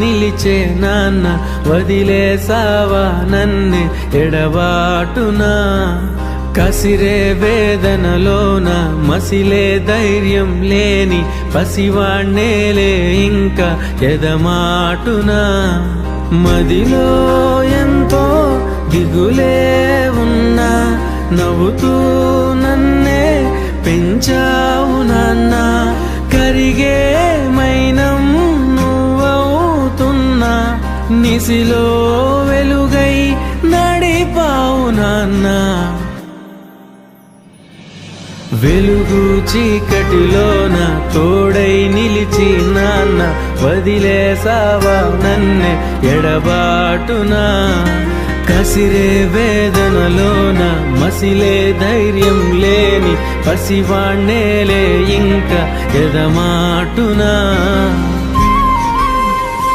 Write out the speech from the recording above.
నిలిచే నాన్న వదిలేసావా నన్నే ఎడబాటునా కసిరే వేదనలోన మసిలే ధైర్యం లేని పసివాణ్ణేలే ఇంకా ఎదమాటునా మదిలో ఎంతో దిగులే ఉన్నా నవ్వుతూ నన్నే పెంచావు నాన్న కరిగే మైనం నిసిలో వెలుగై నడిపావు నాన్న వెలుగు చీకటిలోన తోడై నిలిచి నాన్న వదిలేసావా నన్నే ఎడబాటునా కసిరే వేదనలోన మసిలే ధైర్యం లేని పసివాణ్ణేలే ఇంకా ఎదమాటునా